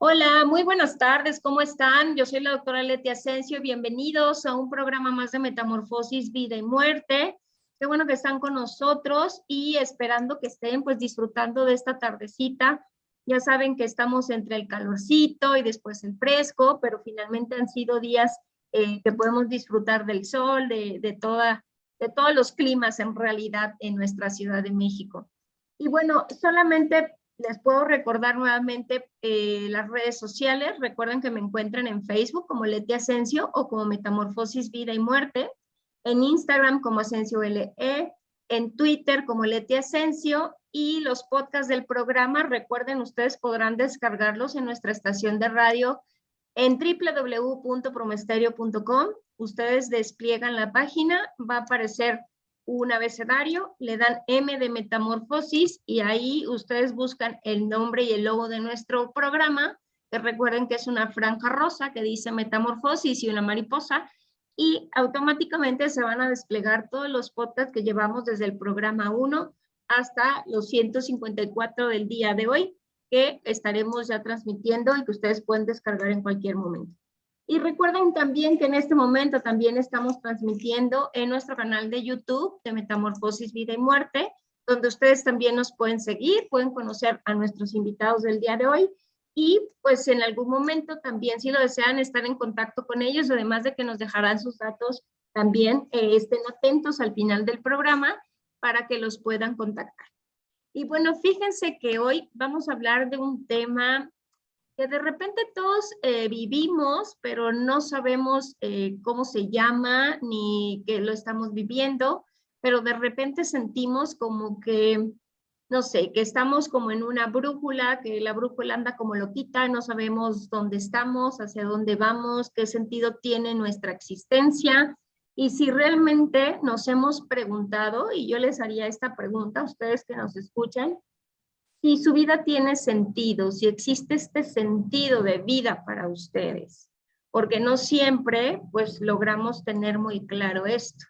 Hola, muy buenas tardes, ¿cómo están? Yo soy la doctora Leti Asensio, bienvenidos a un programa más de Metamorfosis, Vida y Muerte. Qué bueno que están con nosotros y esperando que estén pues disfrutando de esta tardecita. Ya saben que estamos entre el calorcito y después el fresco, pero finalmente han sido días que podemos disfrutar del sol, de todos los climas en realidad en nuestra Ciudad de México. Y bueno, solamente les puedo recordar nuevamente las redes sociales. Recuerden que me encuentran en Facebook como Leti Asensio o como Metamorfosis, Vida y Muerte, en Instagram como Asensio LE, en Twitter como Leti Asensio, y los podcasts del programa, recuerden, ustedes podrán descargarlos en nuestra estación de radio en www.promestereo.com. Ustedes despliegan la página, va a aparecer un abecedario, le dan M de Metamorfosis y ahí ustedes buscan el nombre y el logo de nuestro programa, que recuerden que es una franja rosa que dice Metamorfosis y una mariposa, y automáticamente se van a desplegar todos los podcasts que llevamos desde el programa 1 hasta los 154 del día de hoy, que estaremos ya transmitiendo y que ustedes pueden descargar en cualquier momento. Y recuerden también que en este momento también estamos transmitiendo en nuestro canal de YouTube de Metamorfosis, Vida y Muerte, donde ustedes también nos pueden seguir, pueden conocer a nuestros invitados del día de hoy y pues en algún momento también, si lo desean, estar en contacto con ellos, además de que nos dejarán sus datos también, estén atentos al final del programa para que los puedan contactar. Y bueno, fíjense que hoy vamos a hablar de un tema que de repente todos vivimos, pero no sabemos cómo se llama ni que lo estamos viviendo, pero de repente sentimos como que, no sé, que estamos como en una brújula, que la brújula anda como loquita, no sabemos dónde estamos, hacia dónde vamos, qué sentido tiene nuestra existencia. Y si realmente nos hemos preguntado, y yo les haría esta pregunta a ustedes que nos escuchan, si su vida tiene sentido, si existe este sentido de vida para ustedes, porque no siempre pues logramos tener muy claro esto.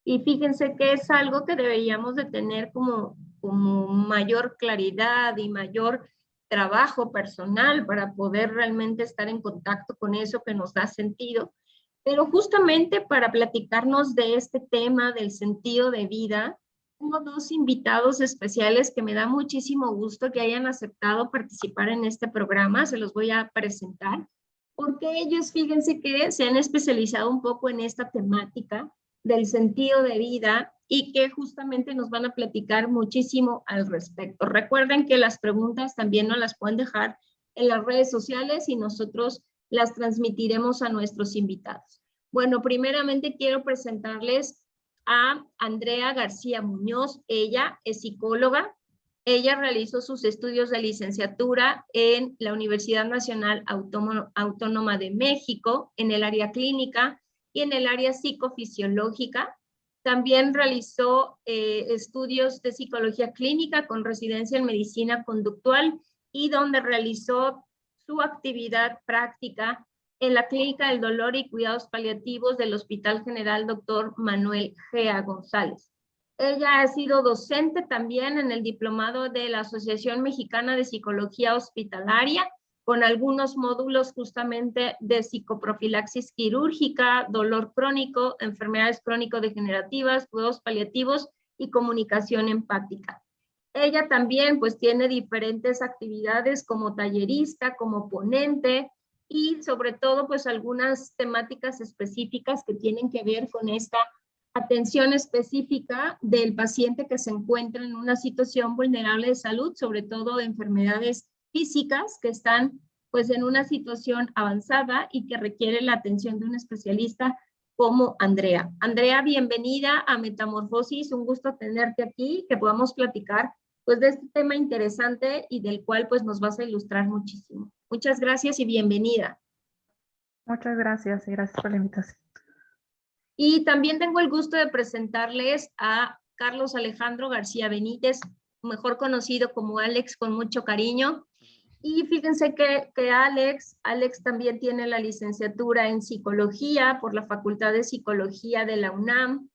Y fíjense que es algo que deberíamos de tener como mayor claridad y mayor trabajo personal para poder realmente estar en contacto con eso que nos da sentido. Pero justamente para platicarnos de este tema del sentido de vida, tengo dos invitados especiales que me da muchísimo gusto que hayan aceptado participar en este programa. Se los voy a presentar porque ellos, fíjense que se han especializado un poco en esta temática del sentido de vida y que justamente nos van a platicar muchísimo al respecto. Recuerden que las preguntas también nos las pueden dejar en las redes sociales y nosotros las transmitiremos a nuestros invitados. Bueno, primeramente quiero presentarles a Andrea García Muñoz. Ella es psicóloga. Ella realizó sus estudios de licenciatura en la Universidad Nacional Autónoma de México, en el área clínica y en el área psicofisiológica. También realizó estudios de psicología clínica con residencia en medicina conductual y donde realizó su actividad práctica en la Clínica del Dolor y Cuidados Paliativos del Hospital General Dr. Manuel Gea González. Ella ha sido docente también en el diplomado de la Asociación Mexicana de Psicología Hospitalaria, con algunos módulos justamente de psicoprofilaxis quirúrgica, dolor crónico, enfermedades crónico-degenerativas, cuidados paliativos y comunicación empática. Ella también pues tiene diferentes actividades como tallerista, como ponente, y sobre todo pues algunas temáticas específicas que tienen que ver con esta atención específica del paciente que se encuentra en una situación vulnerable de salud, sobre todo enfermedades físicas que están pues en una situación avanzada y que requiere la atención de un especialista como Andrea. Andrea, bienvenida a Metamorfosis, un gusto tenerte aquí, que podamos platicar pues de este tema interesante y del cual pues nos vas a ilustrar muchísimo. Muchas gracias y bienvenida. Muchas gracias y gracias por la invitación. Y también tengo el gusto de presentarles a Carlos Alejandro García Benítez, mejor conocido como Alex con mucho cariño. Y fíjense que Alex también tiene la licenciatura en psicología por la Facultad de Psicología de la UNAM.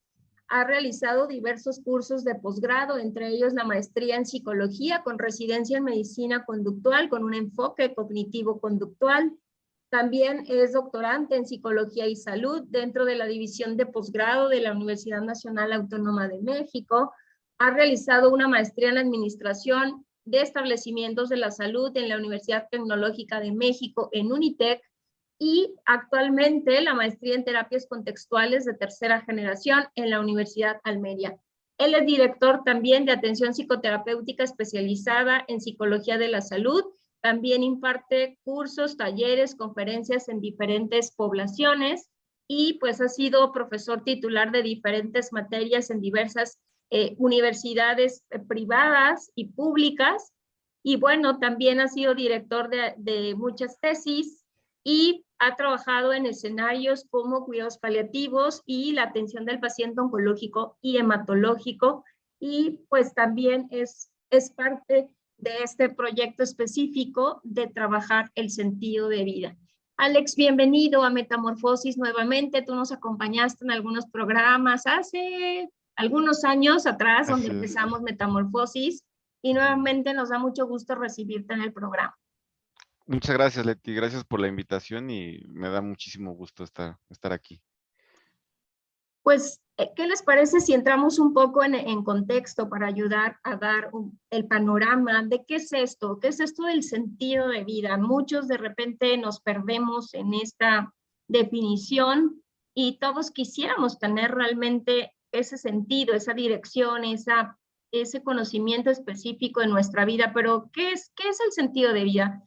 Ha realizado diversos cursos de posgrado, entre ellos la maestría en psicología con residencia en medicina conductual con un enfoque cognitivo-conductual. También es doctorante en psicología y salud dentro de la división de posgrado de la Universidad Nacional Autónoma de México. Ha realizado una maestría en administración de establecimientos de la salud en la Universidad Tecnológica de México, en Unitec, y actualmente la maestría en terapias contextuales de tercera generación en la Universidad Almería. Él es director también de atención psicoterapéutica especializada en psicología de la salud. También imparte cursos, talleres, conferencias en diferentes poblaciones y pues ha sido profesor titular de diferentes materias en diversas universidades privadas y públicas. Y bueno, también ha sido director de muchas tesis y ha trabajado en escenarios como cuidados paliativos y la atención del paciente oncológico y hematológico, y pues también es parte de este proyecto específico de trabajar el sentido de vida. Alex, bienvenido a Metamorfosis nuevamente. Tú nos acompañaste en algunos programas hace algunos años atrás, donde Así es. empezamos Metamorfosis, y nuevamente nos da mucho gusto recibirte en el programa. Muchas gracias, Leti. Gracias por la invitación y me da muchísimo gusto estar aquí. Pues, ¿qué les parece si entramos un poco en contexto para ayudar a dar el panorama de qué es esto? ¿Qué es esto del sentido de vida? Muchos de repente nos perdemos en esta definición y todos quisiéramos tener realmente ese sentido, esa dirección, ese conocimiento específico en nuestra vida, pero ¿qué es el sentido de vida?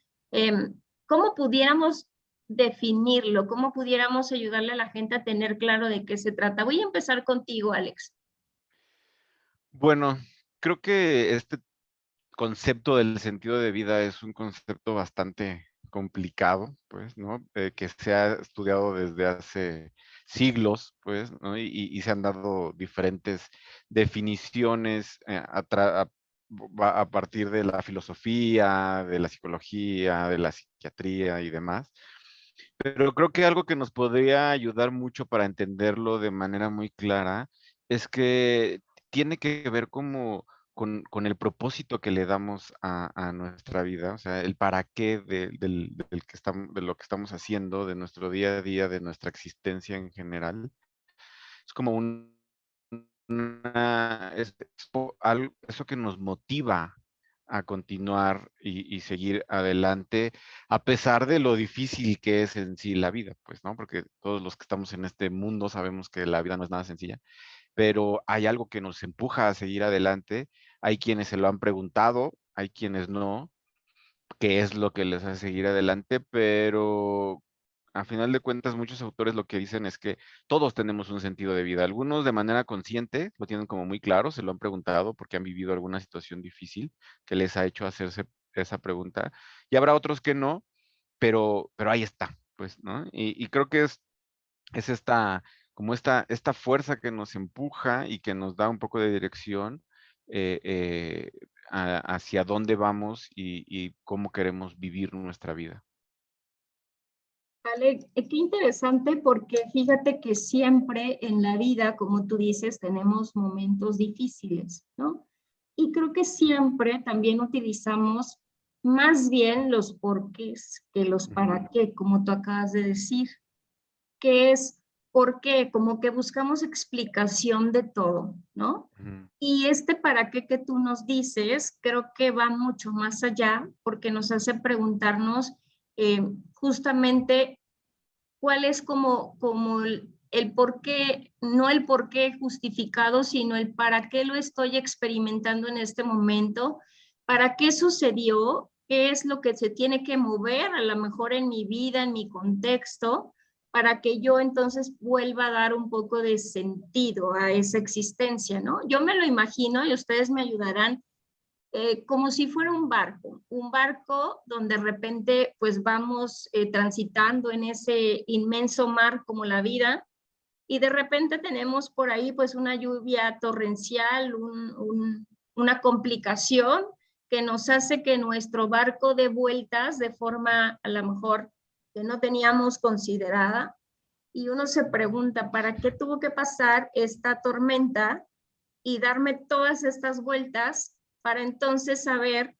¿Cómo pudiéramos definirlo? ¿Cómo pudiéramos ayudarle a la gente a tener claro de qué se trata? Voy a empezar contigo, Alex. Bueno, creo que este concepto del sentido de vida es un concepto bastante complicado, pues, ¿no? Que se ha estudiado desde hace siglos, pues, ¿no? Y se han dado diferentes definiciones a partir de la filosofía, de la psicología, de la psiquiatría y demás. Pero creo que algo que nos podría ayudar mucho para entenderlo de manera muy clara es que tiene que ver como con el propósito que le damos a nuestra vida, o sea, el para qué de lo que estamos haciendo, de nuestro día a día, de nuestra existencia en general. Es como eso que nos motiva a continuar y seguir adelante, a pesar de lo difícil que es en sí la vida, pues, ¿no? Porque todos los que estamos en este mundo sabemos que la vida no es nada sencilla, pero hay algo que nos empuja a seguir adelante. Hay quienes se lo han preguntado, hay quienes no, qué es lo que les hace seguir adelante, pero a final de cuentas muchos autores lo que dicen es que todos tenemos un sentido de vida. Algunos de manera consciente lo tienen como muy claro, se lo han preguntado porque han vivido alguna situación difícil que les ha hecho hacerse esa pregunta. Y habrá otros que no, pero ahí está, pues, ¿no? Y creo que es esta fuerza que nos empuja y que nos da un poco de dirección eh, eh, hacia dónde vamos y cómo queremos vivir nuestra vida. Alex, qué interesante, porque fíjate que siempre en la vida, como tú dices, tenemos momentos difíciles, ¿no? Y creo que siempre también utilizamos más bien los porqués que los para qué, como tú acabas de decir, que es por qué, como que buscamos explicación de todo, ¿no? Ujú, Y este para qué que tú nos dices, creo que va mucho más allá, porque nos hace preguntarnos justamente cuál es como el por qué, no el por qué justificado, sino el para qué lo estoy experimentando en este momento, para qué sucedió, qué es lo que se tiene que mover a lo mejor en mi vida, en mi contexto, para que yo entonces vuelva a dar un poco de sentido a esa existencia, ¿no? Yo me lo imagino y ustedes me ayudarán como si fuera un barco donde de repente pues vamos transitando en ese inmenso mar como la vida, y de repente tenemos por ahí pues una lluvia torrencial, una complicación que nos hace que nuestro barco dé vueltas de forma a lo mejor que no teníamos considerada, y uno se pregunta, ¿para qué tuvo que pasar esta tormenta y darme todas estas vueltas para entonces saber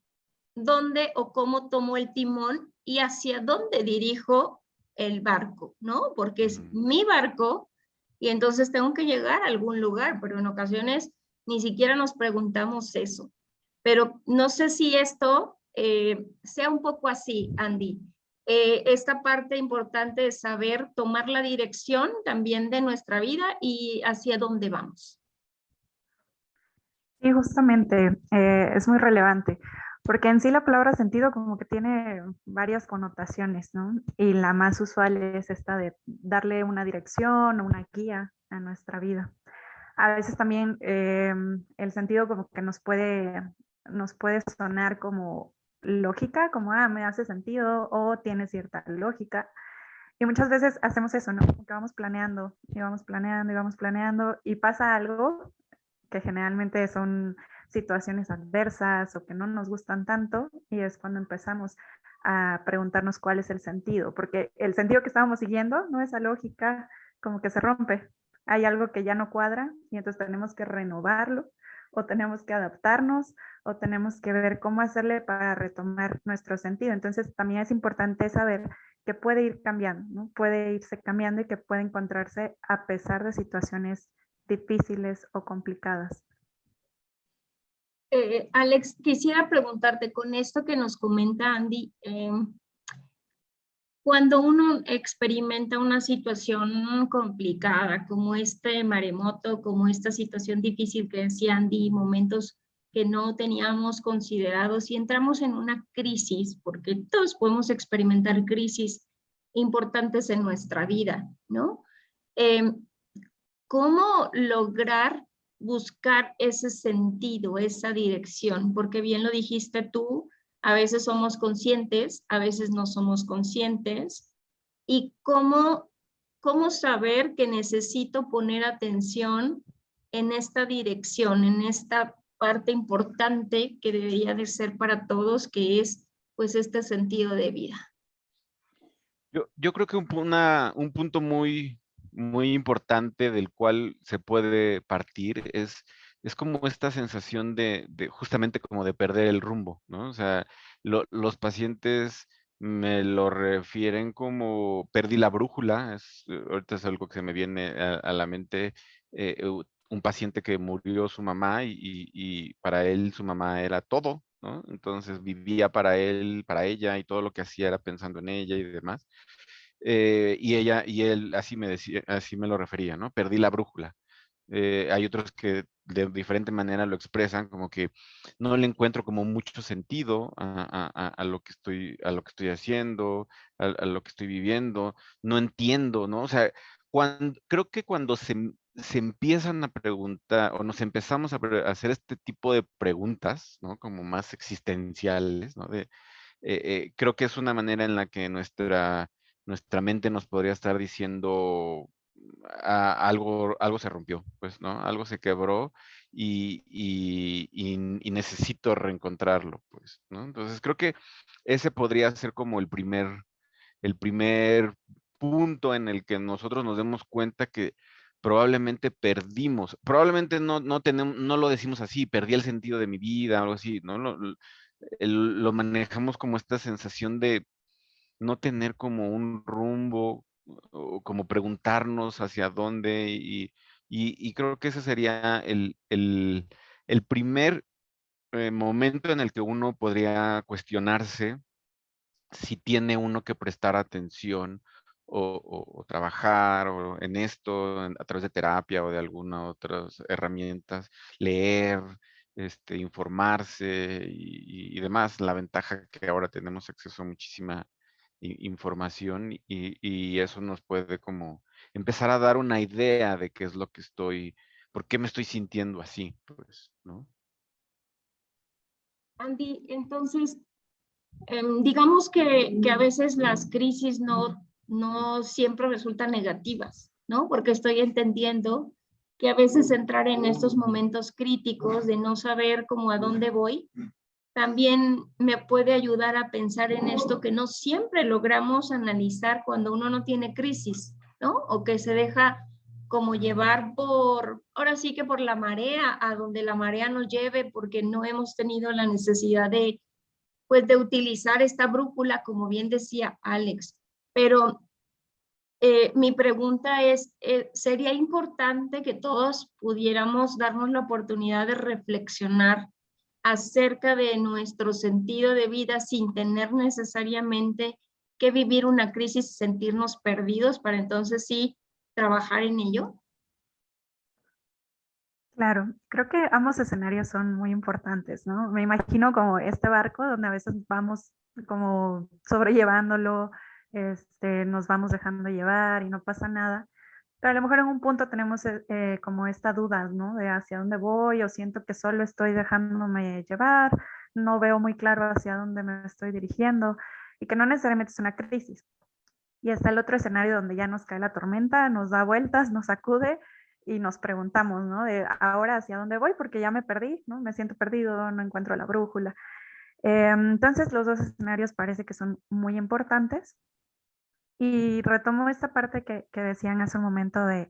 dónde o cómo tomo el timón y hacia dónde dirijo el barco, ¿no? Porque es mi barco y entonces tengo que llegar a algún lugar, pero en ocasiones ni siquiera nos preguntamos eso. Pero no sé si esto sea un poco así, Andy. Esta parte importante de saber tomar la dirección también de nuestra vida y hacia dónde vamos. Sí, justamente, es muy relevante, porque en sí la palabra sentido como que tiene varias connotaciones, ¿no? Y la más usual es esta de darle una dirección o una guía a nuestra vida. A veces también el sentido como que nos puede sonar como lógica, como, me hace sentido o tiene cierta lógica. Y muchas veces hacemos eso, ¿no? Que vamos planeando y vamos planeando y vamos planeando y pasa algo que generalmente son situaciones adversas o que no nos gustan tanto, y es cuando empezamos a preguntarnos cuál es el sentido, porque el sentido que estábamos siguiendo, ¿no? Esa lógica como que se rompe, hay algo que ya no cuadra y entonces tenemos que renovarlo o tenemos que adaptarnos o tenemos que ver cómo hacerle para retomar nuestro sentido. Entonces también es importante saber que puede ir cambiando, ¿no? Puede irse cambiando y que puede encontrarse a pesar de situaciones difíciles o complicadas. Alex, quisiera preguntarte con esto que nos comenta Andy, cuando uno experimenta una situación complicada como este maremoto, como esta situación difícil que decía Andy, momentos que no teníamos considerados y entramos en una crisis, porque todos podemos experimentar crisis importantes en nuestra vida, ¿no? ¿Cómo lograr buscar ese sentido, esa dirección? Porque bien lo dijiste tú, a veces somos conscientes, a veces no somos conscientes. ¿Y cómo saber que necesito poner atención en esta dirección, en esta parte importante que debería de ser para todos, que es pues este sentido de vida? Yo creo que un punto muy, muy importante del cual se puede partir es como esta sensación de justamente como de perder el rumbo, ¿no? O sea, los pacientes me lo refieren como perdí la brújula, ahorita es algo que se me viene a la mente, un paciente que murió su mamá y para él su mamá era todo, ¿no? Entonces vivía para él, para ella y todo lo que hacía era pensando en ella y demás. Y él así me decía, así me lo refería, ¿no? Perdí la brújula. Hay otros que de diferente manera lo expresan, como que no le encuentro como mucho sentido a lo que estoy haciendo, a lo que estoy viviendo, no entiendo, ¿no? O sea, creo que cuando se empiezan a preguntar o nos empezamos a hacer este tipo de preguntas, ¿no? Como más existenciales, ¿no? Creo que es una manera en la que nuestra mente nos podría estar diciendo algo se rompió, pues, ¿no? Algo se quebró y necesito reencontrarlo, pues, ¿no? Entonces creo que ese podría ser como el primer punto en el que nosotros nos demos cuenta que probablemente perdimos, probablemente no lo decimos así, perdí el sentido de mi vida, algo así, ¿no? Lo manejamos como esta sensación de no tener como un rumbo o como preguntarnos hacia dónde y creo que ese sería el primer momento en el que uno podría cuestionarse si tiene uno que prestar atención o trabajar o en esto a través de terapia o de algunas otras herramientas, leer, informarse y demás. La ventaja que ahora tenemos acceso a muchísima información y eso nos puede como empezar a dar una idea de qué es lo que por qué me estoy sintiendo así, pues, ¿no? Andy, entonces, digamos que a veces las crisis no siempre resultan negativas, ¿no? Porque estoy entendiendo que a veces entrar en estos momentos críticos de no saber cómo a dónde voy, también me puede ayudar a pensar en esto que no siempre logramos analizar cuando uno no tiene crisis. ¿no? O que se deja como llevar por, ahora sí que por la marea, a donde la marea nos lleve, porque no hemos tenido la necesidad de, pues, de utilizar esta brújula, como bien decía Alex. Pero mi pregunta es, ¿sería importante que todos pudiéramos darnos la oportunidad de reflexionar acerca de nuestro sentido de vida sin tener necesariamente que vivir una crisis y sentirnos perdidos para entonces sí trabajar en ello? Claro, creo que ambos escenarios son muy importantes, ¿no? Me imagino como este barco donde a veces vamos como sobrellevándolo, nos vamos dejando llevar y no pasa nada, pero a lo mejor en un punto tenemos como esta duda, ¿no? De hacia dónde voy o siento que solo estoy dejándome llevar, no veo muy claro hacia dónde me estoy dirigiendo y que no necesariamente es una crisis. Y está el otro escenario donde ya nos cae la tormenta, nos da vueltas, nos sacude y nos preguntamos, ¿no? De ahora hacia dónde voy porque ya me perdí, ¿no? Me siento perdido, no encuentro la brújula. Entonces los dos escenarios parece que son muy importantes. Y retomo esta parte que decían hace un momento de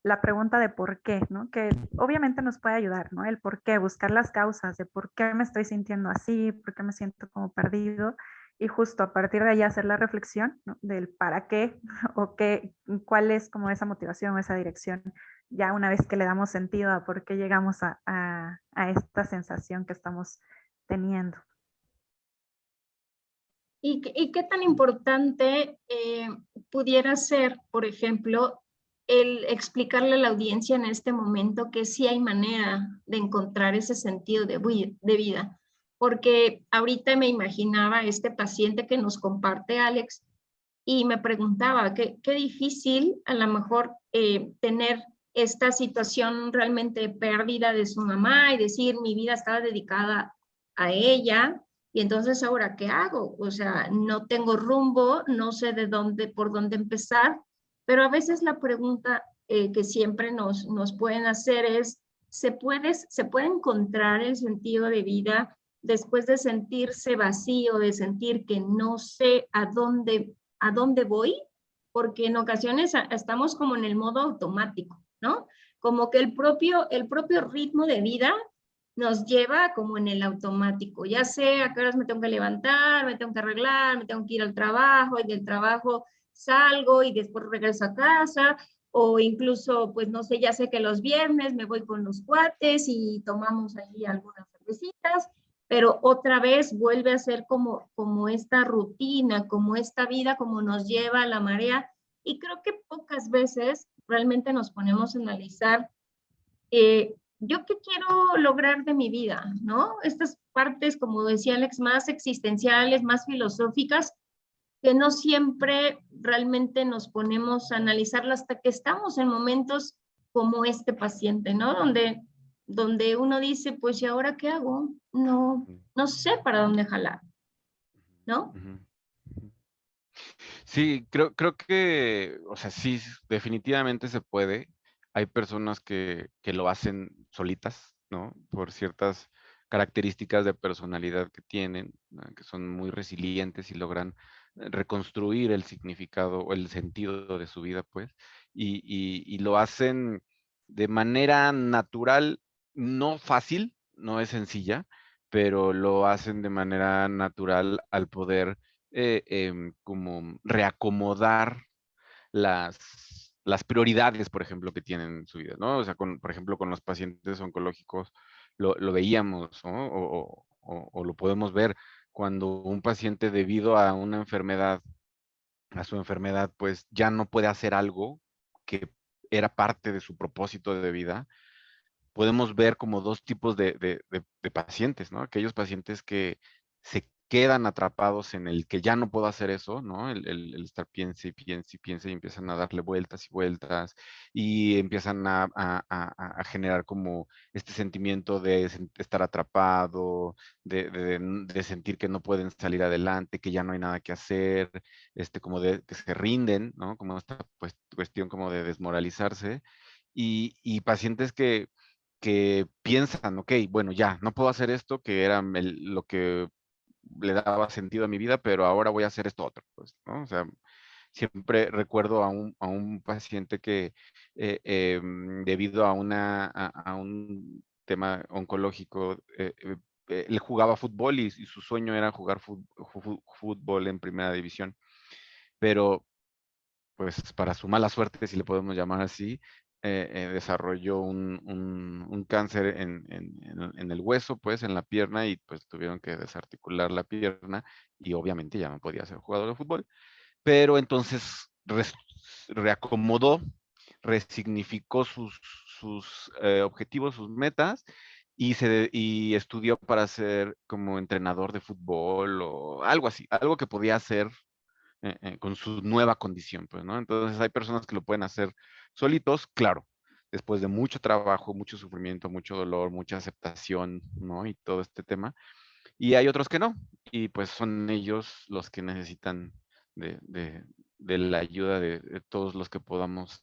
la pregunta de por qué, ¿no? Que obviamente nos puede ayudar, ¿no? El por qué, buscar las causas de por qué me estoy sintiendo así, por qué me siento como perdido y justo a partir de ahí hacer la reflexión, ¿no? Del para qué o qué, cuál es como esa motivación o esa dirección, ya una vez que le damos sentido a por qué llegamos a esta sensación que estamos teniendo. ¿Y qué tan importante pudiera ser, por ejemplo, el explicarle a la audiencia en este momento que sí hay manera de encontrar ese sentido de vida? Porque ahorita me imaginaba este paciente que nos comparte Alex y me preguntaba qué difícil a lo mejor tener esta situación realmente de pérdida de su mamá y decir mi vida estaba dedicada a ella y entonces ahora qué hago, o sea, no tengo rumbo, no sé de dónde, por dónde empezar, pero a veces la pregunta que siempre nos pueden hacer es, ¿se puede encontrar el sentido de vida después de sentirse vacío, de sentir que no sé a dónde voy? Porque en ocasiones estamos como en el modo automático, ¿no? Como que el propio ritmo de vida nos lleva como en el automático. Ya sé a qué horas me tengo que levantar, me tengo que arreglar, me tengo que ir al trabajo y del trabajo salgo y después regreso a casa o incluso, pues no sé, ya sé que los viernes me voy con los cuates y tomamos ahí algunas cervecitas, pero otra vez vuelve a ser como esta rutina, como esta vida, como nos lleva a la marea. Y creo que pocas veces realmente nos ponemos a analizar yo qué quiero lograr de mi vida, ¿no? Estas partes, como decía Alex, más existenciales, más filosóficas, que no siempre realmente nos ponemos a analizarlo hasta que estamos en momentos como este paciente, ¿no? Donde uno dice, pues, ¿y ahora qué hago? No, no sé para dónde jalar, ¿no? Ujú. Sí, creo que, o sea, sí, definitivamente se puede. Hay personas que lo hacen solitas, ¿no? Por ciertas características de personalidad que tienen, ¿no? Que son muy resilientes y logran reconstruir el significado o el sentido de su vida, pues, y lo hacen de manera natural, no fácil, no es sencilla, pero lo hacen de manera natural al poder como reacomodar las prioridades, por ejemplo, que tienen en su vida, ¿no? O sea, por ejemplo, con los pacientes oncológicos lo veíamos, ¿no? O lo podemos ver cuando un paciente debido a una enfermedad, a su enfermedad, pues ya no puede hacer algo que era parte de su propósito de vida. Podemos ver como dos tipos de pacientes, ¿no? Aquellos pacientes que se quedan atrapados en el que ya no puedo hacer eso, ¿no? El estar piense y piense y piense y empiezan a darle vueltas y vueltas y empiezan a generar como este sentimiento de estar atrapado, de sentir que no pueden salir adelante, que ya no hay nada que hacer, como de que se rinden, ¿no? Como esta pues, cuestión como de desmoralizarse y pacientes que piensan, ok, bueno, ya, no puedo hacer esto, que era lo que le daba sentido a mi vida, pero ahora voy a hacer esto otro, pues, ¿no? O sea, Siempre recuerdo a un paciente que debido a, a un tema oncológico, él jugaba fútbol y su sueño era jugar fútbol en primera división, pero pues para su mala suerte, si le podemos llamar así, desarrolló un cáncer en el hueso, pues en la pierna, y pues tuvieron que desarticular la pierna y obviamente ya no podía ser jugador de fútbol. Pero entonces reacomodó, resignificó sus objetivos, sus metas, y estudió para ser como entrenador de fútbol o algo así, algo que podía hacer con su nueva condición, pues, ¿no? Entonces hay personas que lo pueden hacer solitos, claro, después de mucho trabajo, mucho sufrimiento, mucho dolor, mucha aceptación, ¿no? Y todo este tema. Y hay otros que no, y pues son ellos los que necesitan de, de- de la ayuda de todos los que podamos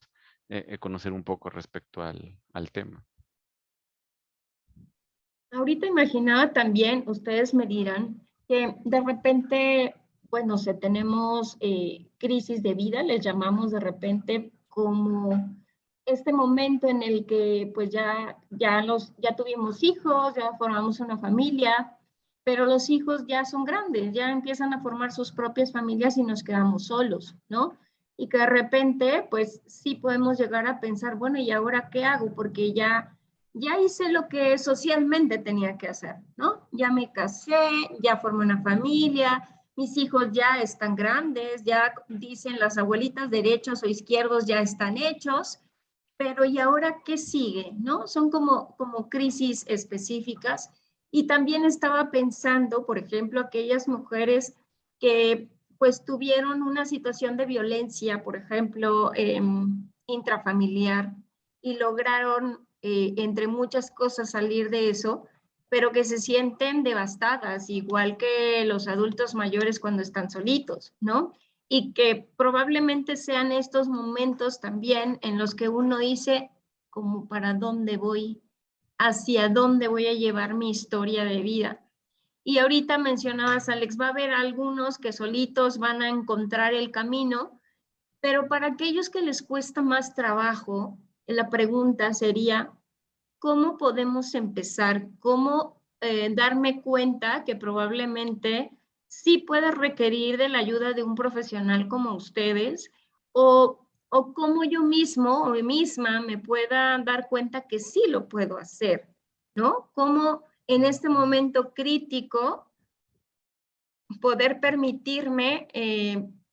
conocer un poco respecto al tema. Ahorita imaginaba también, ustedes me dirán, que de repente, bueno, se tenemos crisis de vida, les llamamos de repente como este momento en el que pues ya tuvimos hijos, ya formamos una familia, pero los hijos ya son grandes, ya empiezan a formar sus propias familias y nos quedamos solos, ¿no? Y que de repente, pues sí podemos llegar a pensar, bueno, ¿y ahora qué hago? Porque ya hice lo que socialmente tenía que hacer, ¿no? Ya me casé, ya formé una familia, mis hijos ya están grandes, ya dicen las abuelitas derechos o izquierdos ya están hechos, pero ¿y ahora qué sigue? ¿No? Son como crisis específicas. Y también estaba pensando, por ejemplo, aquellas mujeres que pues tuvieron una situación de violencia, por ejemplo, intrafamiliar, y lograron, entre muchas cosas, salir de eso, pero que se sienten devastadas, igual que los adultos mayores cuando están solitos, ¿no? Y que probablemente sean estos momentos también en los que uno dice, como para dónde voy, hacia dónde voy a llevar mi historia de vida. Y ahorita mencionabas, Alex, va a haber algunos que solitos van a encontrar el camino, pero para aquellos que les cuesta más trabajo, la pregunta sería, ¿cómo podemos empezar? ¿Cómo darme cuenta que probablemente sí pueda requerir de la ayuda de un profesional como ustedes? O cómo yo mismo o misma me pueda dar cuenta que sí lo puedo hacer, ¿no? ¿Cómo en este momento crítico poder permitirme,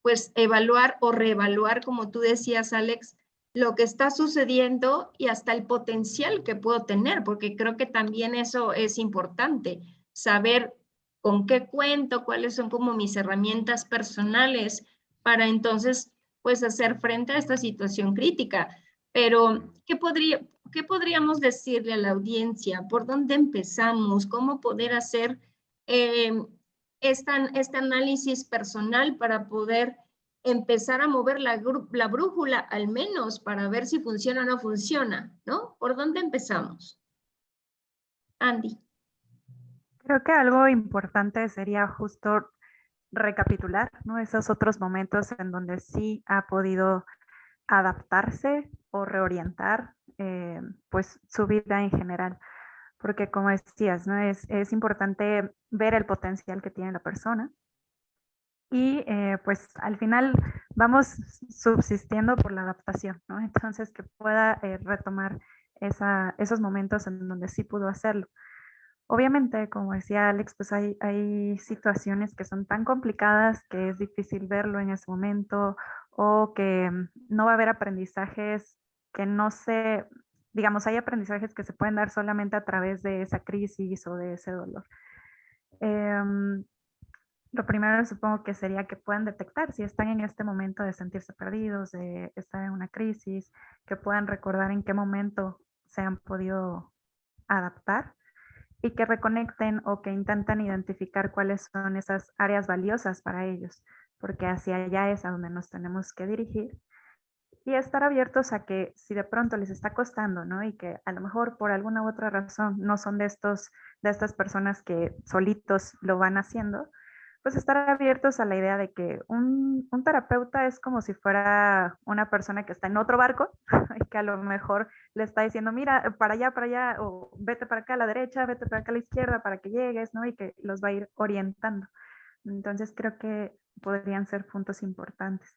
pues, evaluar o reevaluar, como tú decías, Alex, lo que está sucediendo y hasta el potencial que puedo tener, porque creo que también eso es importante, saber con qué cuento, cuáles son como mis herramientas personales para entonces, pues, hacer frente a esta situación crítica. Pero, ¿qué podríamos decirle a la audiencia? ¿Por dónde empezamos? ¿Cómo poder hacer eh, este análisis personal para poder empezar a mover la brújula, al menos para ver si funciona o no funciona, ¿no? ¿Por dónde empezamos? Andy. Creo que algo importante sería justo recapitular, ¿no? Esos otros momentos en donde sí ha podido adaptarse o reorientar pues su vida en general. Porque como decías, ¿no? Es importante ver el potencial que tiene la persona y pues al final vamos subsistiendo por la adaptación, ¿no? Entonces que pueda retomar esos momentos en donde sí pudo hacerlo. Obviamente, como decía Alex, pues hay situaciones que son tan complicadas que es difícil verlo en ese momento o que no va a haber aprendizajes que no se, digamos, hay aprendizajes que se pueden dar solamente a través de esa crisis o de ese dolor. Em, lo primero supongo que sería que puedan detectar si están en este momento de sentirse perdidos, de estar en una crisis, que puedan recordar en qué momento se han podido adaptar y que reconecten o que intenten identificar cuáles son esas áreas valiosas para ellos, porque hacia allá es a donde nos tenemos que dirigir y estar abiertos a que si de pronto les está costando, ¿no? Y que a lo mejor por alguna u otra razón no son de estas personas que solitos lo van haciendo, pues estar abiertos a la idea de que un terapeuta es como si fuera una persona que está en otro barco y que a lo mejor le está diciendo, mira, para allá, o vete para acá a la derecha, vete para acá a la izquierda para que llegues, ¿no? Y que los va a ir orientando. Entonces creo que podrían ser puntos importantes.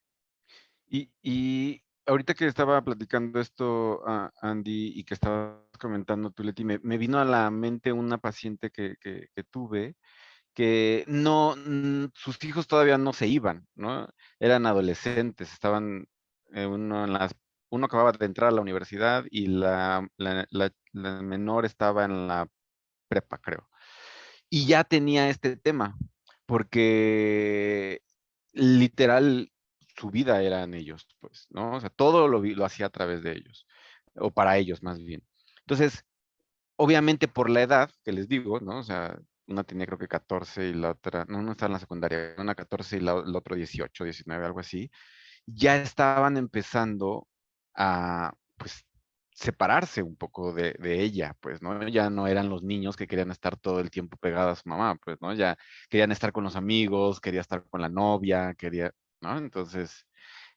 Y ahorita que estaba platicando esto, Andy, y que estabas comentando tú, Leti, me vino a la mente una paciente que tuve, que no, sus hijos todavía no se iban, ¿no? Eran adolescentes, estaban, uno acababa de entrar a la universidad y la menor estaba en la prepa, creo. Y ya tenía este tema, porque literal su vida eran ellos, pues, ¿no? O sea, todo lo hacía a través de ellos, o para ellos más bien. Entonces, obviamente por la edad que les digo, ¿no? O sea, una tenía creo que 14 y la otra, no, no estaba en la secundaria, una 14 y la otra 18, 19, algo así, ya estaban empezando a, pues, separarse un poco de ella, pues, ¿no? Ya no eran los niños que querían estar todo el tiempo pegados a su mamá, pues, ¿no? Ya querían estar con los amigos, quería estar con la novia, quería, ¿no? Entonces,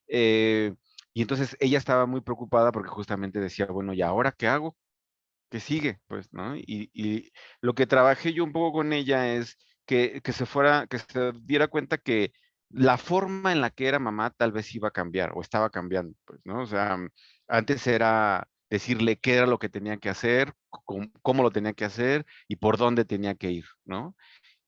eh, y entonces ella estaba muy preocupada porque justamente decía, bueno, ¿y ahora qué hago? ¿Qué sigue? Pues, ¿no? Y lo que trabajé yo un poco con ella es que se diera cuenta que la forma en la que era mamá tal vez iba a cambiar o estaba cambiando, pues, ¿no? O sea, antes era decirle qué era lo que tenía que hacer, cómo lo tenía que hacer y por dónde tenía que ir, ¿no?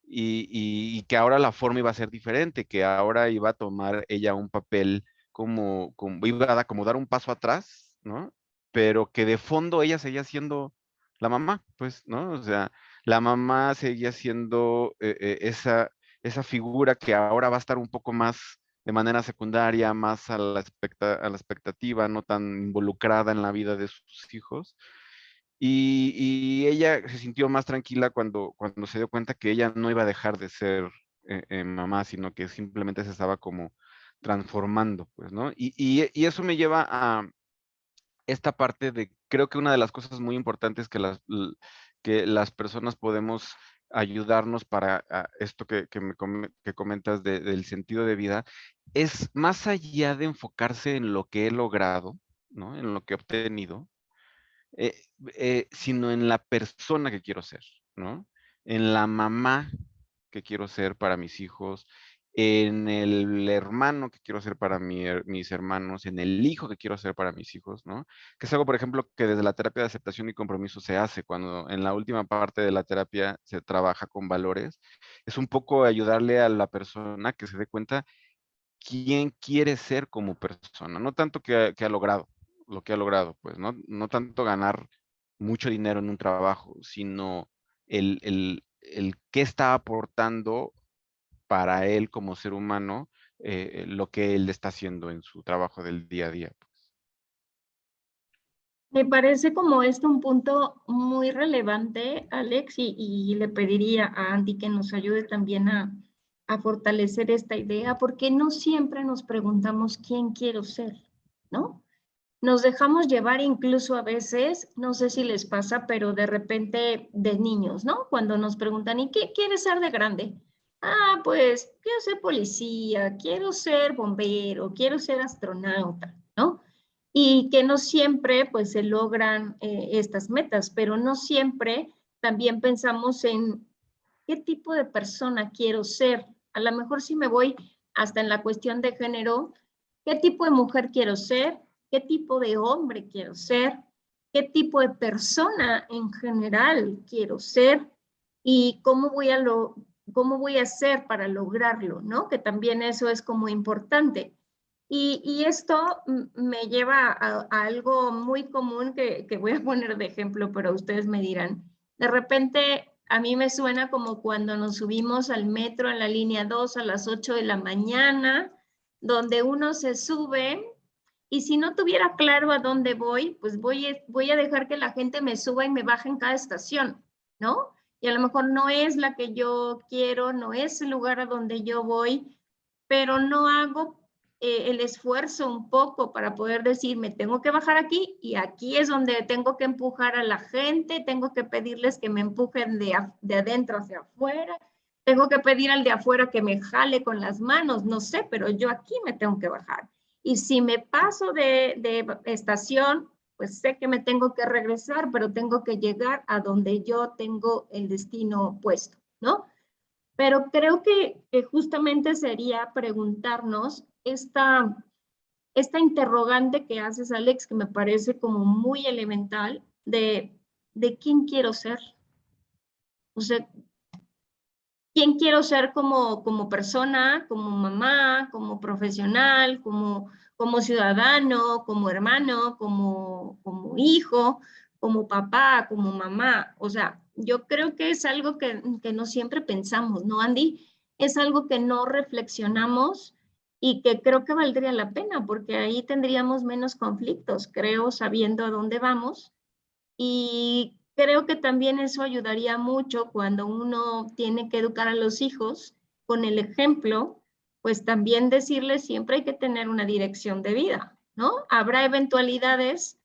Y que ahora la forma iba a ser diferente, que ahora iba a tomar ella un papel como iba a como dar un paso atrás, ¿no? Pero que de fondo ella seguía siendo la mamá, pues, ¿no? O sea, la mamá seguía siendo esa figura que ahora va a estar un poco más de manera secundaria, más a la expectativa, no tan involucrada en la vida de sus hijos. Y ella se sintió más tranquila cuando se dio cuenta que ella no iba a dejar de ser mamá, sino que simplemente se estaba como transformando, pues, ¿no? Y eso me lleva a esta parte de, creo que una de las cosas muy importantes que las personas podemos ayudarnos para esto que comentas del sentido de vida, es más allá de enfocarse en lo que he logrado, ¿no? En lo que he obtenido, eh, sino en la persona que quiero ser, ¿no? En la mamá que quiero ser para mis hijos, en el hermano que quiero ser para mis hermanos, en el hijo que quiero ser para mis hijos, ¿no? Que es algo, por ejemplo, que desde la terapia de aceptación y compromiso se hace, cuando en la última parte de la terapia se trabaja con valores, es un poco ayudarle a la persona que se dé cuenta quién quiere ser como persona, no tanto que ha logrado, lo que ha logrado, pues, no tanto ganar mucho dinero en un trabajo, sino el qué está aportando para él como ser humano, lo que él está haciendo en su trabajo del día a día. Me parece como esto un punto muy relevante, Alex, y le pediría a Andy que nos ayude también a fortalecer esta idea, porque no siempre nos preguntamos quién quiero ser, ¿no? Nos dejamos llevar incluso a veces, no sé si les pasa, pero de repente de niños, ¿no? Cuando nos preguntan, ¿y qué quieres ser de grande? Ah, pues quiero ser policía, quiero ser bombero, quiero ser astronauta, ¿no? Y que no siempre pues se logran estas metas, pero no siempre también pensamos en qué tipo de persona quiero ser. A lo mejor si me voy hasta en la cuestión de género, qué tipo de mujer quiero ser, qué tipo de hombre quiero ser, qué tipo de persona en general quiero ser y cómo voy a hacer para lograrlo, ¿no? Que también eso es como importante. Y esto me lleva a algo muy común que voy a poner de ejemplo, pero ustedes me dirán. De repente, a mí me suena como cuando nos subimos al metro en la línea 2 a las 8 de la mañana, donde uno se sube y si no tuviera claro a dónde voy, pues voy a dejar que la gente me suba y me baje en cada estación, ¿no? Y a lo mejor no es la que yo quiero, no es el lugar a donde yo voy, pero no hago el esfuerzo un poco para poder decir, me tengo que bajar aquí y aquí es donde tengo que empujar a la gente, tengo que pedirles que me empujen de adentro hacia afuera, tengo que pedir al de afuera que me jale con las manos, no sé, pero yo aquí me tengo que bajar. Y si me paso de estación, pues sé que me tengo que regresar, pero tengo que llegar a donde yo tengo el destino puesto, ¿no? Pero creo que justamente sería preguntarnos esta interrogante que haces, Alex, que me parece como muy elemental, de quién quiero ser. O sea, quién quiero ser como persona, como mamá, como profesional, como ciudadano, como hermano, como hijo, como papá, como mamá. O sea, yo creo que es algo que no siempre pensamos, ¿no, Andy? Es algo que no reflexionamos y que creo que valdría la pena, porque ahí tendríamos menos conflictos, creo, sabiendo a dónde vamos. Y creo que también eso ayudaría mucho cuando uno tiene que educar a los hijos con el ejemplo, pues también decirles siempre hay que tener una dirección de vida, ¿no? Habrá eventualidades,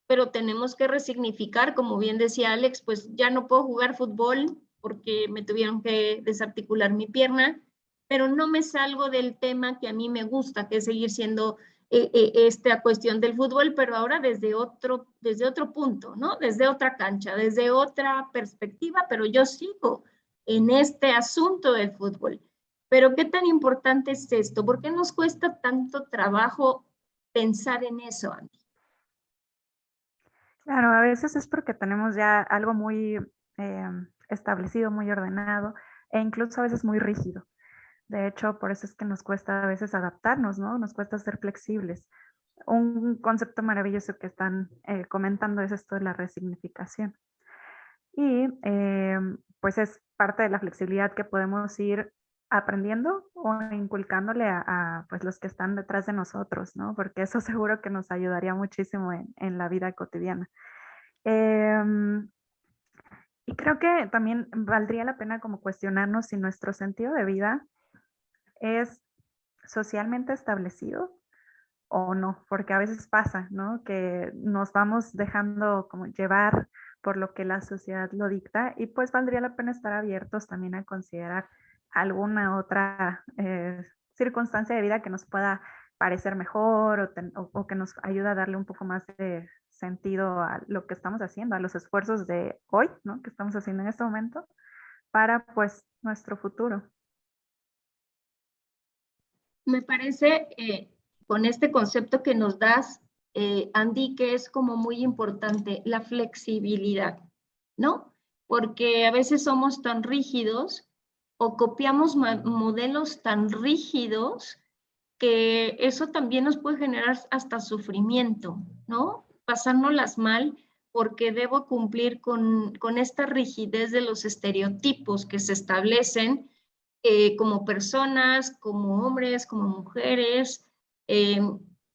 pero tenemos que resignificar, como bien decía Alex, pues ya no puedo jugar fútbol porque me tuvieron que desarticular mi pierna, pero no me salgo del tema que a mí me gusta, que es seguir siendo esta cuestión del fútbol, pero ahora desde otro punto, ¿no? Desde otra cancha, desde otra perspectiva, pero yo sigo en este asunto del fútbol. Pero ¿qué tan importante es esto? ¿Por qué nos cuesta tanto trabajo pensar en eso, Andy? Claro, a veces es porque tenemos ya algo muy establecido, muy ordenado e incluso a veces muy rígido. De hecho, por eso es que nos cuesta a veces adaptarnos, ¿no? Nos cuesta ser flexibles. Un concepto maravilloso que están comentando es esto de la resignificación. Y pues es parte de la flexibilidad que podemos ir aprendiendo o inculcándole pues los que están detrás de nosotros, ¿no? Porque eso seguro que nos ayudaría muchísimo en la vida cotidiana. Y creo que también valdría la pena como cuestionarnos si nuestro sentido de vida es socialmente establecido o no, porque a veces pasa, ¿no? Que nos vamos dejando como llevar por lo que la sociedad lo dicta y pues valdría la pena estar abiertos también a considerar alguna otra circunstancia de vida que nos pueda parecer mejor o que nos ayude a darle un poco más de sentido a lo que estamos haciendo, a los esfuerzos de hoy, ¿no? Que estamos haciendo en este momento para pues nuestro futuro. Me parece con este concepto que nos das, Andy, que es como muy importante, la flexibilidad, ¿no? Porque a veces somos tan rígidos o copiamos modelos tan rígidos que eso también nos puede generar hasta sufrimiento, ¿no? Pasárnoslas mal porque debo cumplir con esta rigidez de los estereotipos que se establecen como personas, como hombres, como mujeres,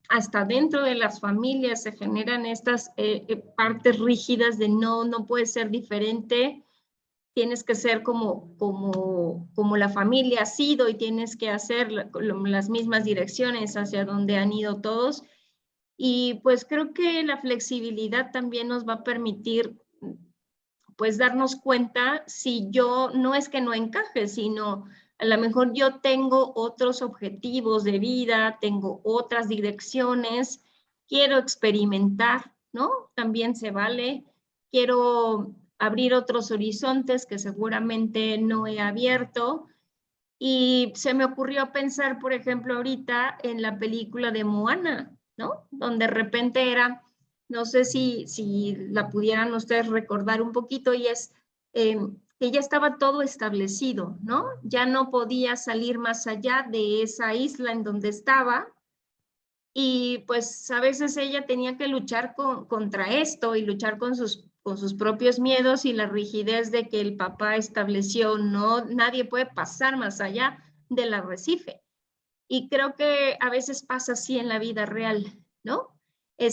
hasta dentro de las familias se generan estas partes rígidas de no puede ser diferente, tienes que ser como la familia ha sido y tienes que hacer las mismas direcciones hacia donde han ido todos. Y pues creo que la flexibilidad también nos va a permitir pues darnos cuenta si yo no es que no encaje, sino a lo mejor yo tengo otros objetivos de vida, tengo otras direcciones, quiero experimentar, ¿no? También se vale, quiero abrir otros horizontes que seguramente no he abierto. Y se me ocurrió pensar, por ejemplo, ahorita en la película de Moana, ¿no? Donde de repente era, no sé si la pudieran ustedes recordar un poquito, y es que ya estaba todo establecido, ¿no? Ya no podía salir más allá de esa isla en donde estaba, y pues a veces ella tenía que luchar contra esto y luchar con sus propios miedos y la rigidez de que el papá estableció, no, nadie puede pasar más allá del arrecife. Y creo que a veces pasa así en la vida real, ¿no? Se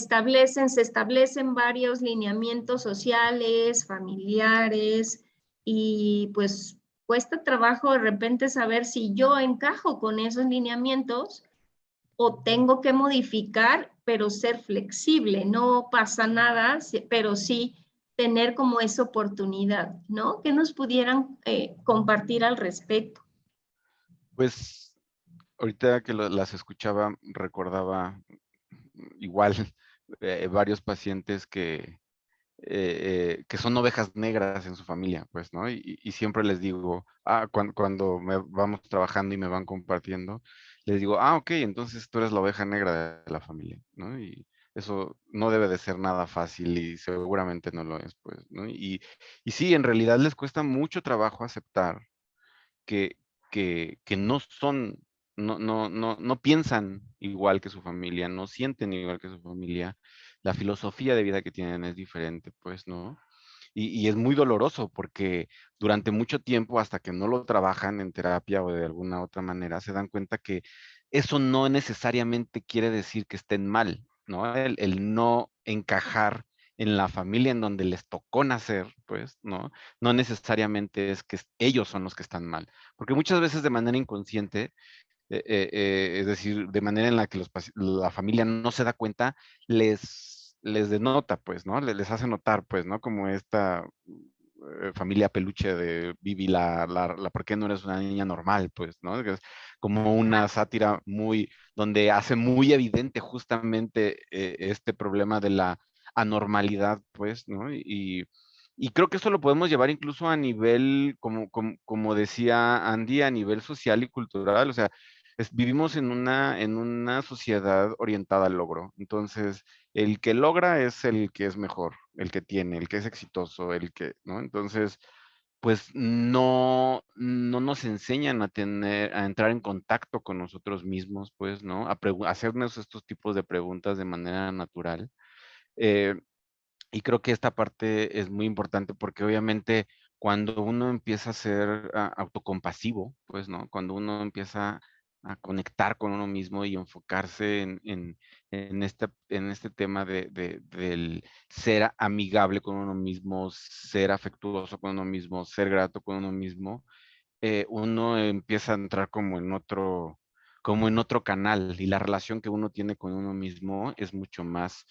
establecen varios lineamientos sociales, familiares, y pues cuesta trabajo de repente saber si yo encajo con esos lineamientos o tengo que modificar, pero ser flexible. No pasa nada, pero sí tener como esa oportunidad, ¿no? ¿Qué nos pudieran compartir al respecto? Pues ahorita que las escuchaba, recordaba igual varios pacientes que son ovejas negras en su familia, pues, ¿no? Y siempre les digo, cuando vamos trabajando y me van compartiendo, les digo, ok, entonces tú eres la oveja negra de la familia, ¿no? Y eso no debe de ser nada fácil y seguramente no lo es, pues, ¿no? Y sí, en realidad les cuesta mucho trabajo aceptar que, que no son, no piensan igual que su familia, no sienten igual que su familia, la filosofía de vida que tienen es diferente, pues, ¿no? Y es muy doloroso porque durante mucho tiempo, hasta que no lo trabajan en terapia o de alguna otra manera, se dan cuenta que eso no necesariamente quiere decir que estén mal, ¿no? El no encajar en la familia en donde les tocó nacer, pues, ¿no? No necesariamente es que ellos son los que están mal, porque muchas veces de manera inconsciente, es decir, de manera en la que la familia no se da cuenta, les denota, pues, ¿no? Les hace notar, pues, ¿no? Como esta familia peluche de Vivi, ¿por qué no eres una niña normal? Pues, ¿no? Que es como una sátira donde hace muy evidente justamente este problema de la anormalidad, pues, ¿no? Y creo que esto lo podemos llevar incluso a nivel, como decía Andy, a nivel social y cultural, o sea, vivimos en una sociedad orientada al logro. Entonces, el que logra es el que es mejor, el que tiene, el que es exitoso, ¿no? Entonces, pues no nos enseñan a entrar en contacto con nosotros mismos, pues, ¿no? A hacernos estos tipos de preguntas de manera natural. Eh, y creo que esta parte es muy importante porque obviamente cuando uno empieza a ser autocompasivo, pues, ¿no? Cuando uno empieza a conectar con uno mismo y enfocarse en este tema del ser amigable con uno mismo, ser afectuoso con uno mismo, ser grato con uno mismo, uno empieza a entrar como en otro canal y la relación que uno tiene con uno mismo es mucho más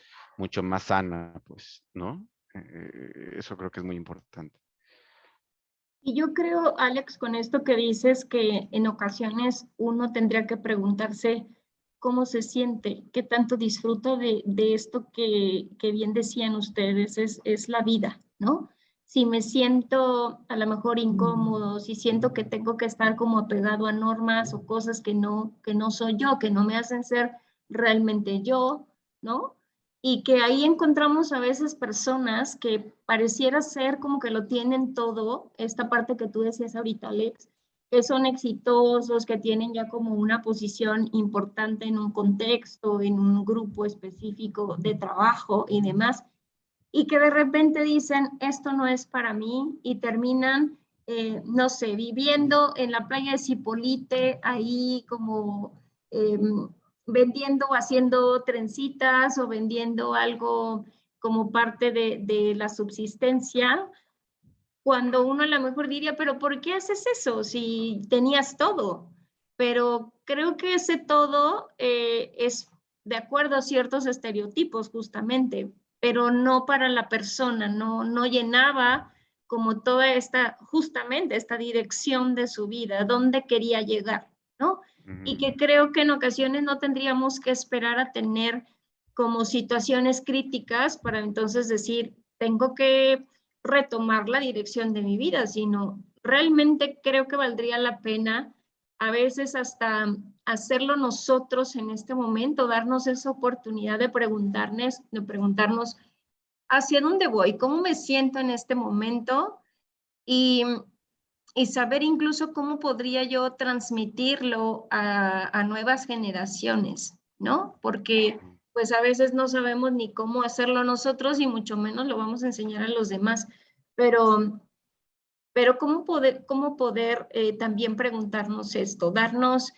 sana, pues, ¿no? Eso creo que es muy importante. Y yo creo, Alex, con esto que dices, que en ocasiones uno tendría que preguntarse cómo se siente, qué tanto disfruta de esto que bien decían ustedes, es la vida, ¿no? Si me siento a lo mejor incómodo, si siento que tengo que estar como apegado a normas o cosas que no soy yo, que no me hacen ser realmente yo, ¿no? Y que ahí encontramos a veces personas que pareciera ser como que lo tienen todo, esta parte que tú decías ahorita, Alex, que son exitosos, que tienen ya como una posición importante en un contexto, en un grupo específico de trabajo y demás, y que de repente dicen, esto no es para mí, y terminan, no sé, viviendo en la playa de Zipolite, ahí como vendiendo o haciendo trencitas o vendiendo algo como parte de la subsistencia, cuando uno a lo mejor diría, pero ¿por qué haces eso si tenías todo? Pero creo que ese todo es de acuerdo a ciertos estereotipos justamente, pero no para la persona, no llenaba como toda esta, justamente esta dirección de su vida, dónde quería llegar, ¿no? Y que creo que en ocasiones no tendríamos que esperar a tener como situaciones críticas para entonces decir, tengo que retomar la dirección de mi vida, sino realmente creo que valdría la pena a veces hasta hacerlo nosotros en este momento, darnos esa oportunidad de preguntarnos hacia dónde voy, cómo me siento en este momento y, y saber incluso cómo podría yo transmitirlo a nuevas generaciones, ¿no? Porque pues a veces no sabemos ni cómo hacerlo nosotros y mucho menos lo vamos a enseñar a los demás, pero, pero cómo poder también preguntarnos esto, darnos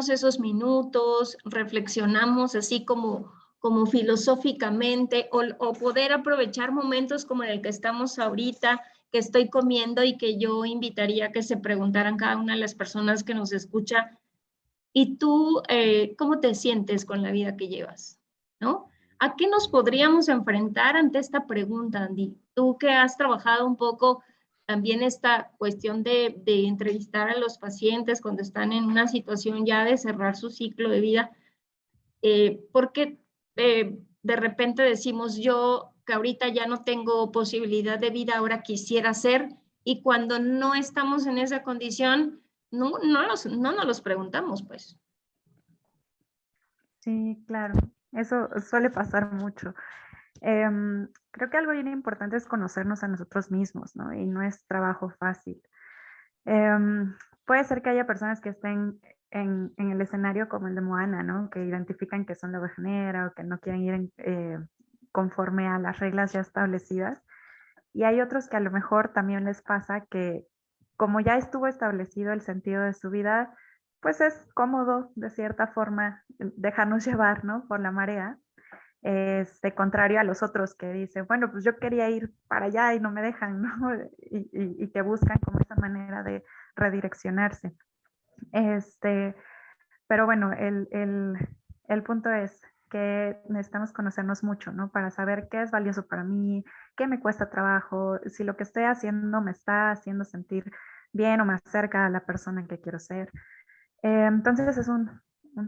esos minutos, reflexionamos así como filosóficamente o poder aprovechar momentos como en el que estamos ahorita, que estoy comiendo y que yo invitaría a que se preguntaran cada una de las personas que nos escucha, ¿y tú cómo te sientes con la vida que llevas? ¿No? ¿A qué nos podríamos enfrentar ante esta pregunta, Andy? tú que has trabajado un poco también esta cuestión de entrevistar a los pacientes cuando están en una situación ya de cerrar su ciclo de vida, porque de repente decimos yo que ahorita ya no tengo posibilidad de vida, ahora quisiera hacer, y cuando no estamos en esa condición, no nos los preguntamos, pues. Sí, claro, eso suele pasar mucho. Creo que algo bien importante es conocernos a nosotros mismos, ¿no? Y no es trabajo fácil. Puede ser que haya personas que estén en el escenario como el de Moana, ¿no? Que identifican que son la oveja negra o que no quieren ir conforme a las reglas ya establecidas. Y hay otros que a lo mejor también les pasa que como ya estuvo establecido el sentido de su vida, pues es cómodo de cierta forma dejarnos llevar, ¿no? Por la marea. Contrario a los otros que dicen, bueno, pues yo quería ir para allá y no me dejan, ¿no? Y que buscan como esa manera de redireccionarse. Pero bueno, el punto es que necesitamos conocernos mucho, ¿no? Para saber qué es valioso para mí, qué me cuesta trabajo, si lo que estoy haciendo me está haciendo sentir bien o más cerca a la persona que quiero ser. Entonces es un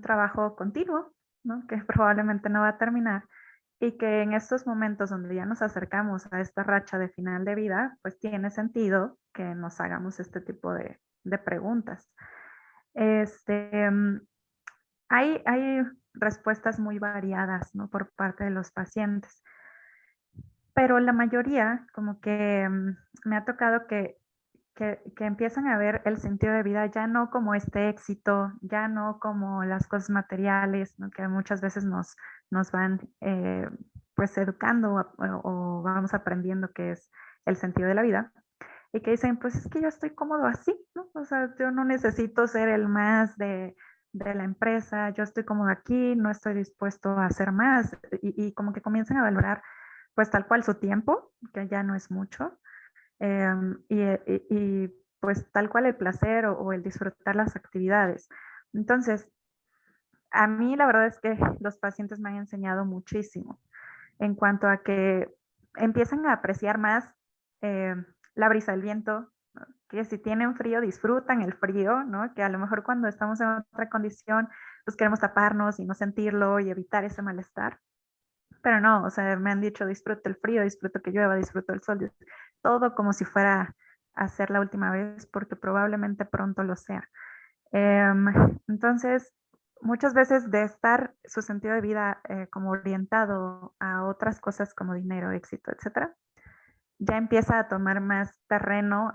trabajo continuo, ¿no? Que probablemente no va a terminar y que en estos momentos donde ya nos acercamos a esta racha de final de vida, pues tiene sentido que nos hagamos este tipo de preguntas. Hay respuestas muy variadas, ¿no? Por parte de los pacientes, pero la mayoría como que me ha tocado que empiezan a ver el sentido de vida ya no como este éxito, ya no como las cosas materiales, ¿no? Que muchas veces nos van pues educando o vamos aprendiendo qué es el sentido de la vida. Y que dicen, pues es que yo estoy cómodo así, ¿no? O sea, yo no necesito ser el más de la empresa, yo estoy cómodo aquí, no estoy dispuesto a hacer más. Y como que comienzan a valorar pues tal cual su tiempo, que ya no es mucho, pues tal cual el placer o el disfrutar las actividades. Entonces, a mí la verdad es que los pacientes me han enseñado muchísimo en cuanto a que empiezan a apreciar más eh, la brisa del viento, ¿no? Que si tienen frío disfrutan el frío, ¿no? Que a lo mejor cuando estamos en otra condición, pues queremos taparnos y no sentirlo y evitar ese malestar. Pero no, o sea, me han dicho disfruto el frío, disfruto que llueva, disfruto el sol, todo como si fuera a ser la última vez, porque probablemente pronto lo sea. Em, entonces, muchas veces de estar su sentido de vida como orientado a otras cosas como dinero, éxito, etcétera, ya empieza a tomar más terreno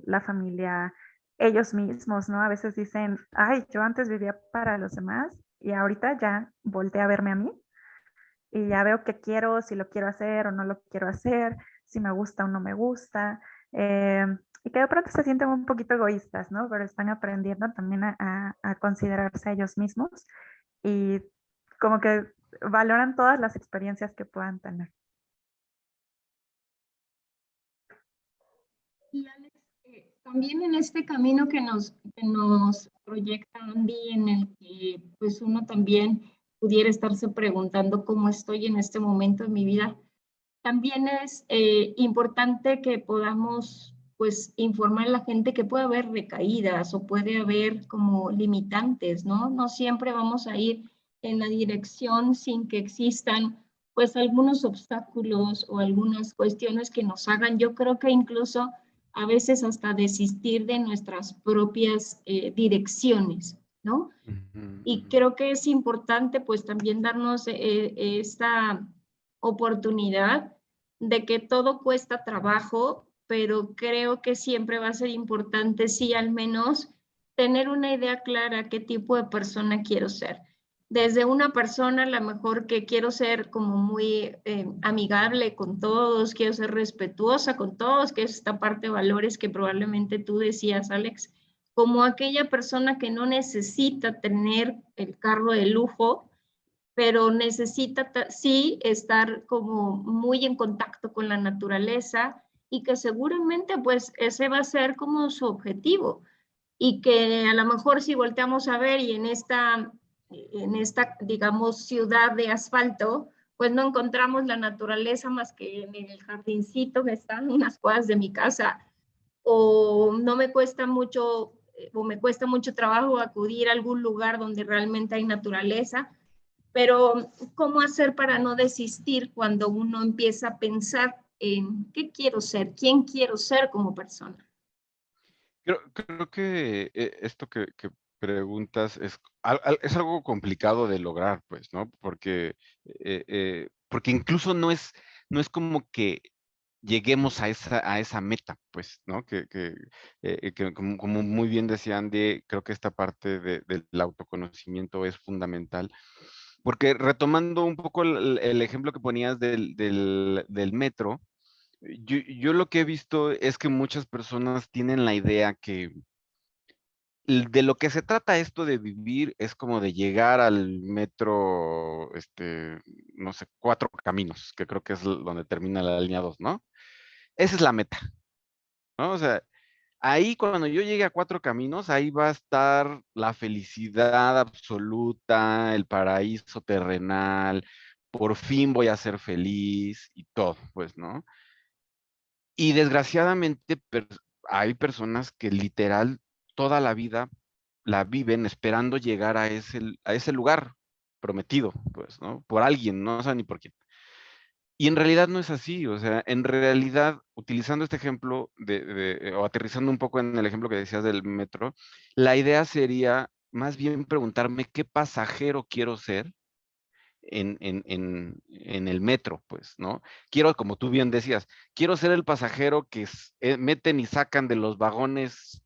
la familia, ellos mismos, ¿no? A veces dicen, ay, yo antes vivía para los demás y ahorita ya volteé a verme a mí y ya veo qué quiero, si lo quiero hacer o no lo quiero hacer, si me gusta o no me gusta. Y que de pronto se sienten un poquito egoístas, ¿no? Pero están aprendiendo también a considerarse a ellos mismos y como que valoran todas las experiencias que puedan tener. Y Alex, también en este camino que nos proyecta Andy, en el que pues uno también pudiera estarse preguntando cómo estoy en este momento de mi vida, también es importante que podamos pues informar a la gente que puede haber recaídas o puede haber como limitantes, ¿no? No siempre vamos a ir en la dirección sin que existan pues algunos obstáculos o algunas cuestiones que nos hagan, yo creo que incluso a veces hasta desistir de nuestras propias direcciones, ¿no? Y creo que es importante pues también darnos esta oportunidad de que todo cuesta trabajo, pero creo que siempre va a ser importante, sí, al menos tener una idea clara qué tipo de persona quiero ser. Desde una persona, a lo mejor que quiero ser como muy amigable con todos, quiero ser respetuosa con todos, que es esta parte de valores que probablemente tú decías, Alex, como aquella persona que no necesita tener el carro de lujo, pero necesita sí estar como muy en contacto con la naturaleza y que seguramente pues ese va a ser como su objetivo y que a lo mejor si volteamos a ver y en esta digamos, ciudad de asfalto, pues no encontramos la naturaleza más que en el jardincito que está en unas cuadras de mi casa, o no me cuesta mucho, o me cuesta mucho trabajo acudir a algún lugar donde realmente hay naturaleza, pero ¿cómo hacer para no desistir cuando uno empieza a pensar en qué quiero ser, quién quiero ser como persona? Creo que esto que preguntas es algo complicado de lograr, pues, ¿no? Porque incluso no es como que lleguemos a esa meta, pues, ¿no? Que como muy bien decía Andy, creo que esta parte del autoconocimiento es fundamental. Porque retomando un poco el ejemplo que ponías del metro, yo lo que he visto es que muchas personas tienen la idea que de lo que se trata esto de vivir es como de llegar al metro, no sé, Cuatro Caminos, que creo que es donde termina la línea 2, ¿no? Esa es la meta, ¿no? O sea, ahí cuando yo llegue a Cuatro Caminos, ahí va a estar la felicidad absoluta, el paraíso terrenal, por fin voy a ser feliz y todo, pues, ¿no? Y desgraciadamente hay personas que literal toda la vida la viven esperando llegar a ese lugar prometido, pues, ¿no? Por alguien, no sé ni por quién. Y en realidad no es así, o sea, en realidad, utilizando este ejemplo o aterrizando un poco en el ejemplo que decías del metro, la idea sería más bien preguntarme qué pasajero quiero ser en el metro, pues, ¿no? Quiero, como tú bien decías, quiero ser el pasajero que meten y sacan de los vagones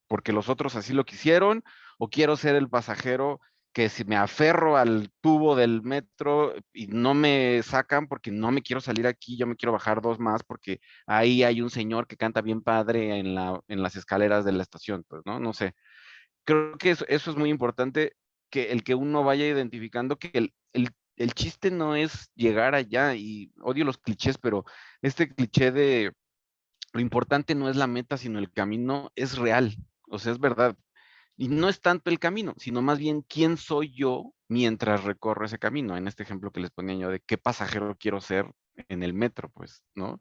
porque los otros así lo quisieron, o quiero ser el pasajero que si me aferro al tubo del metro y no me sacan porque no me quiero salir aquí, yo me quiero bajar dos más porque ahí hay un señor que canta bien padre en las escaleras de la estación, pues, ¿no? No sé. Creo que eso es muy importante, que el que uno vaya identificando que el chiste no es llegar allá, y odio los clichés, pero este cliché de lo importante no es la meta, sino el camino, es real, o sea, es verdad. Y no es tanto el camino, sino más bien quién soy yo mientras recorro ese camino. En este ejemplo que les ponía yo de qué pasajero quiero ser en el metro, pues, ¿no?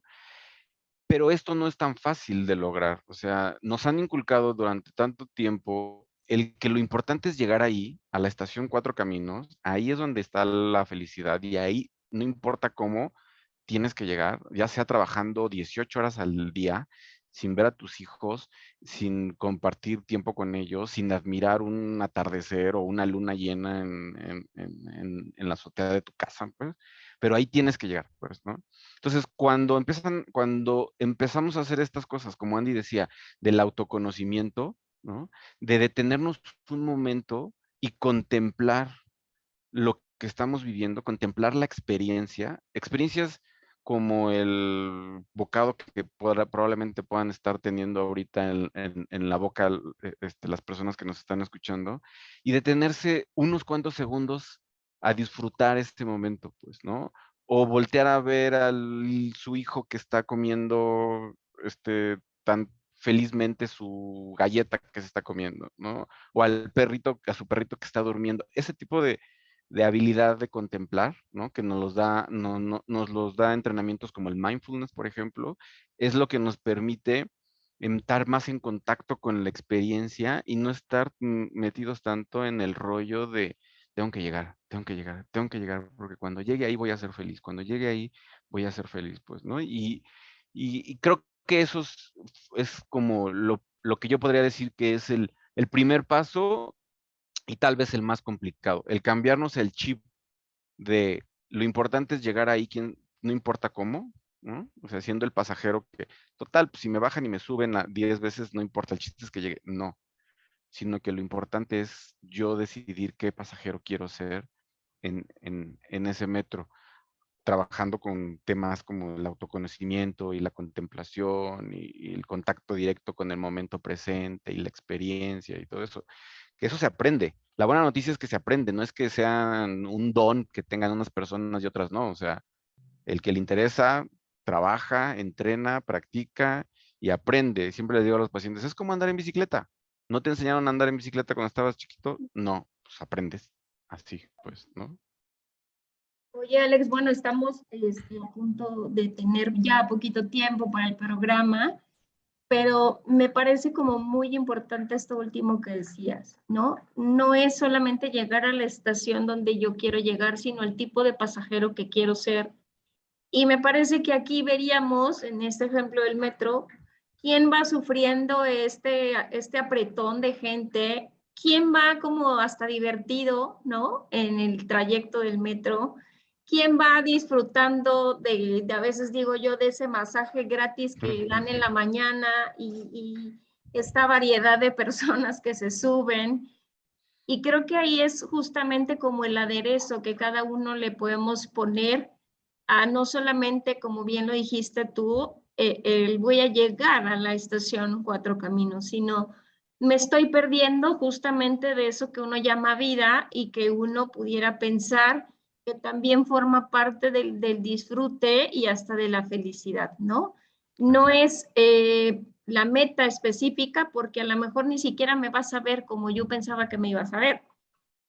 Pero esto no es tan fácil de lograr. O sea, nos han inculcado durante tanto tiempo el que lo importante es llegar ahí, a la estación Cuatro Caminos, ahí es donde está la felicidad y ahí no importa cómo tienes que llegar, ya sea trabajando 18 horas al día, sin ver a tus hijos, sin compartir tiempo con ellos, sin admirar un atardecer o una luna llena en la azotea de tu casa, pues, pero ahí tienes que llegar, pues, ¿no? Entonces, cuando empezamos a hacer estas cosas, como Andy decía, del autoconocimiento, ¿no? De detenernos un momento y contemplar lo que estamos viviendo, contemplar la experiencias como el bocado que probablemente puedan estar teniendo ahorita en la boca las personas que nos están escuchando, y detenerse unos cuantos segundos a disfrutar este momento, pues, ¿no? O voltear a ver a su hijo que está comiendo tan felizmente su galleta que se está comiendo, ¿no? O a su perrito que está durmiendo. Ese tipo de habilidad de contemplar, ¿no? Que nos los da, nos los da entrenamientos como el mindfulness, por ejemplo, es lo que nos permite estar más en contacto con la experiencia y no estar metidos tanto en el rollo de tengo que llegar, tengo que llegar, tengo que llegar, porque cuando llegue ahí voy a ser feliz, cuando llegue ahí voy a ser feliz, pues, ¿no? Y creo que eso es como lo que yo podría decir que es el primer paso y tal vez el más complicado, el cambiarnos el chip de lo importante es llegar ahí, no importa cómo, ¿no? O sea, siendo el pasajero que, total, pues si me bajan y me suben a 10 veces, no importa, el chiste es que llegue, no, sino que lo importante es yo decidir qué pasajero quiero ser en ese metro, trabajando con temas como el autoconocimiento y la contemplación y el contacto directo con el momento presente y la experiencia y todo eso, que eso se aprende. La buena noticia es que se aprende, no es que sean un don que tengan unas personas y otras no, o sea, el que le interesa, trabaja, entrena, practica y aprende. Siempre les digo a los pacientes, es como andar en bicicleta. ¿No te enseñaron a andar en bicicleta cuando estabas chiquito? No, pues aprendes así, pues, ¿no? Oye, Alex, bueno, estamos a punto de tener ya poquito tiempo para el programa, pero me parece como muy importante esto último que decías, ¿no? No es solamente llegar a la estación donde yo quiero llegar, sino el tipo de pasajero que quiero ser. Y me parece que aquí veríamos, en este ejemplo del metro, quién va sufriendo este apretón de gente, quién va como hasta divertido, ¿no? En el trayecto del metro, quién va disfrutando a veces digo yo, de ese masaje gratis que dan en la mañana y esta variedad de personas que se suben. Y creo que ahí es justamente como el aderezo que cada uno le podemos poner a no solamente, como bien lo dijiste tú, el voy a llegar a la estación Cuatro Caminos, sino me estoy perdiendo justamente de eso que uno llama vida y que uno pudiera pensar que también forma parte del disfrute y hasta de la felicidad, ¿no? No es la meta específica porque a lo mejor ni siquiera me vas a ver como yo pensaba que me ibas a ver,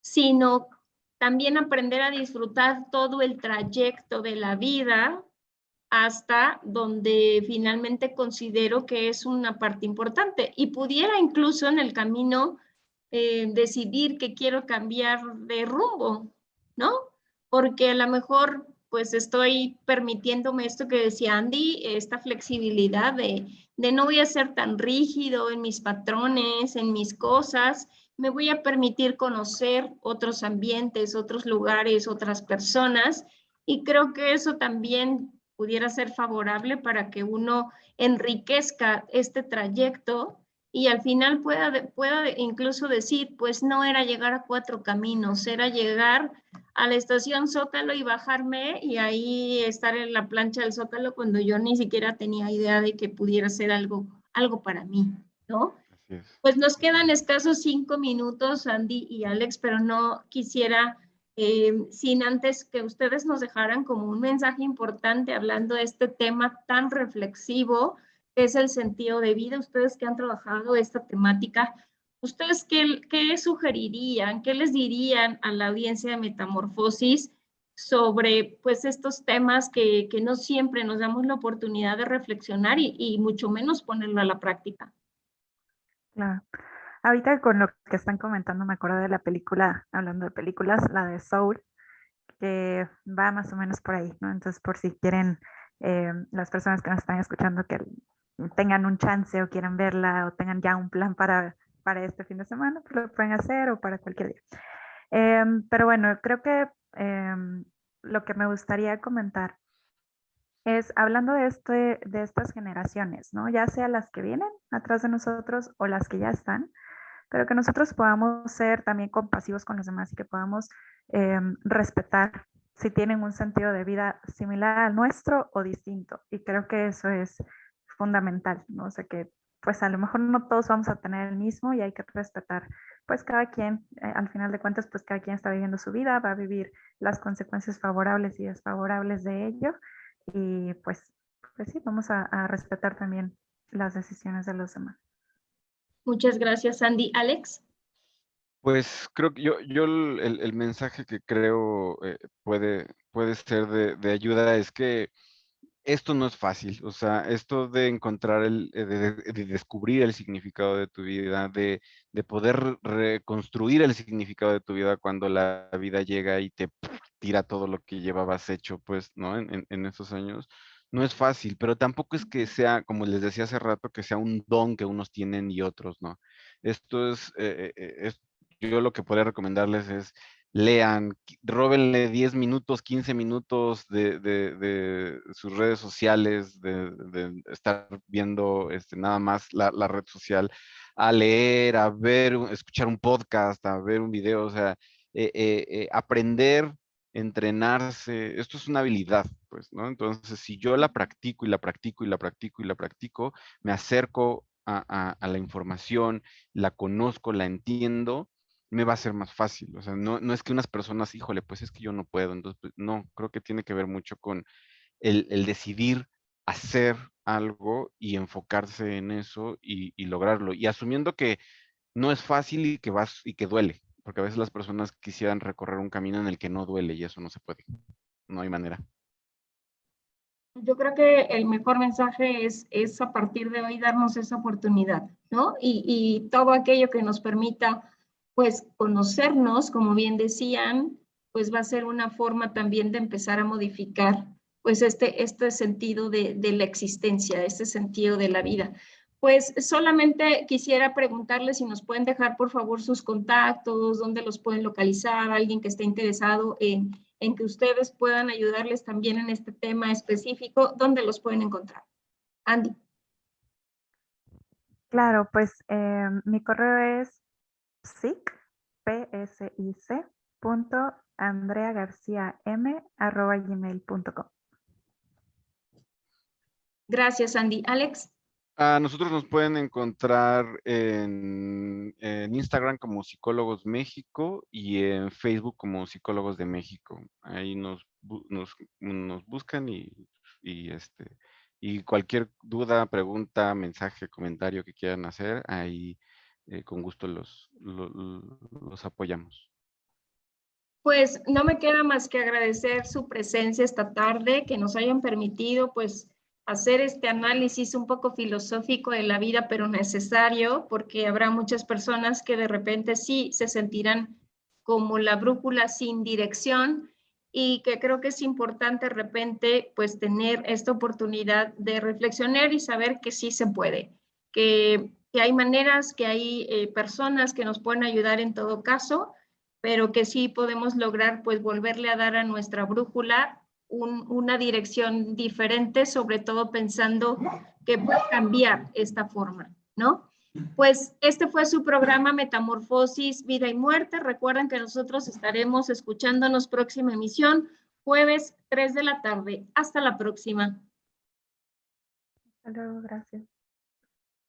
sino también aprender a disfrutar todo el trayecto de la vida hasta donde finalmente considero que es una parte importante y pudiera incluso en el camino decidir que quiero cambiar de rumbo, ¿no? Porque a lo mejor pues estoy permitiéndome esto que decía Andy, esta flexibilidad de no voy a ser tan rígido en mis patrones, en mis cosas, me voy a permitir conocer otros ambientes, otros lugares, otras personas y creo que eso también pudiera ser favorable para que uno enriquezca este trayecto y al final pueda incluso decir, pues no era llegar a Cuatro Caminos, era llegar a la estación Zócalo y bajarme y ahí estar en la plancha del Zócalo cuando yo ni siquiera tenía idea de que pudiera ser algo para mí, ¿no? Así es. Pues nos quedan escasos 5 minutos, Andy y Alex, pero no quisiera, sin antes que ustedes nos dejaran como un mensaje importante hablando de este tema tan reflexivo, que es el sentido de vida. Ustedes que han trabajado esta temática, ¿ustedes qué sugerirían, qué les dirían a la audiencia de Metamorfosis sobre pues estos temas que no siempre nos damos la oportunidad de reflexionar y mucho menos ponerlo a la práctica? Claro. Ahorita con lo que están comentando me acuerdo de la película, hablando de películas, la de Soul, que va más o menos por ahí, ¿no? Entonces, por si quieren las personas que nos están escuchando que tengan un chance o quieran verla o tengan ya un plan para este fin de semana, pues lo pueden hacer o para cualquier día. Pero bueno, creo que lo que me gustaría comentar es hablando de estas generaciones, ¿no? Ya sea las que vienen atrás de nosotros o las que ya están, pero que nosotros podamos ser también compasivos con los demás y que podamos respetar si tienen un sentido de vida similar al nuestro o distinto. Y creo que eso es fundamental, ¿no? O sea que pues a lo mejor no todos vamos a tener el mismo y hay que respetar pues cada quien, al final de cuentas pues cada quien está viviendo su vida, va a vivir las consecuencias favorables y desfavorables de ello y pues sí, vamos a respetar también las decisiones de los demás. Muchas gracias, Andy. Alex. Pues creo que yo el mensaje que creo puede ser de ayuda es que esto no es fácil, o sea, esto de encontrar de descubrir el significado de tu vida, de poder reconstruir el significado de tu vida cuando la vida llega y te tira todo lo que llevabas hecho, pues, ¿no? En esos años, no es fácil, pero tampoco es que sea, como les decía hace rato, que sea un don que unos tienen y otros, ¿no? Esto yo lo que podría recomendarles es lean, róbenle 10 minutos, 15 minutos de sus redes sociales, de estar viendo nada más la red social, a leer, a ver, escuchar un podcast, a ver un video, o sea, aprender, entrenarse, esto es una habilidad, pues, ¿no? Entonces, si yo la practico y la practico y la practico y la practico, me acerco a la información, la conozco, la entiendo, me va a ser más fácil. O sea, no es que unas personas, híjole, pues es que yo no puedo. Entonces, pues, no, creo que tiene que ver mucho con el decidir hacer algo y enfocarse en eso y lograrlo. Y asumiendo que no es fácil y que vas y que duele, porque a veces las personas quisieran recorrer un camino en el que no duele y eso no se puede. no hay manera. Yo creo que el mejor mensaje es a partir de hoy darnos esa oportunidad, ¿no? Y todo aquello que nos permita, pues, conocernos, como bien decían, pues va a ser una forma también de empezar a modificar, pues, este sentido de la existencia, este sentido de la vida. Pues solamente quisiera preguntarles si nos pueden dejar, por favor, sus contactos, dónde los pueden localizar, alguien que esté interesado en que ustedes puedan ayudarles también en este tema específico, ¿dónde los pueden encontrar? Andy. Claro, pues mi correo es psic.andreagarciam@gmail.com. Gracias, Andy. Alex. A nosotros nos pueden encontrar en Instagram como Psicólogos México y en Facebook como Psicólogos de México. Ahí nos buscan y cualquier duda, pregunta, mensaje, comentario que quieran hacer, ahí con gusto los apoyamos. Pues no me queda más que agradecer su presencia esta tarde, que nos hayan permitido pues hacer este análisis un poco filosófico de la vida, pero necesario, porque habrá muchas personas que de repente sí se sentirán como la brújula sin dirección y que creo que es importante de repente pues tener esta oportunidad de reflexionar y saber que sí se puede, que hay maneras, que hay personas que nos pueden ayudar en todo caso, pero que sí podemos lograr pues volverle a dar a nuestra brújula una dirección diferente, sobre todo pensando que puede cambiar esta forma, ¿no? Pues este fue su programa Metamorfosis, Vida y Muerte. Recuerden que nosotros estaremos escuchándonos próxima emisión, jueves 3 de la tarde. Hasta la próxima. Hasta luego, gracias.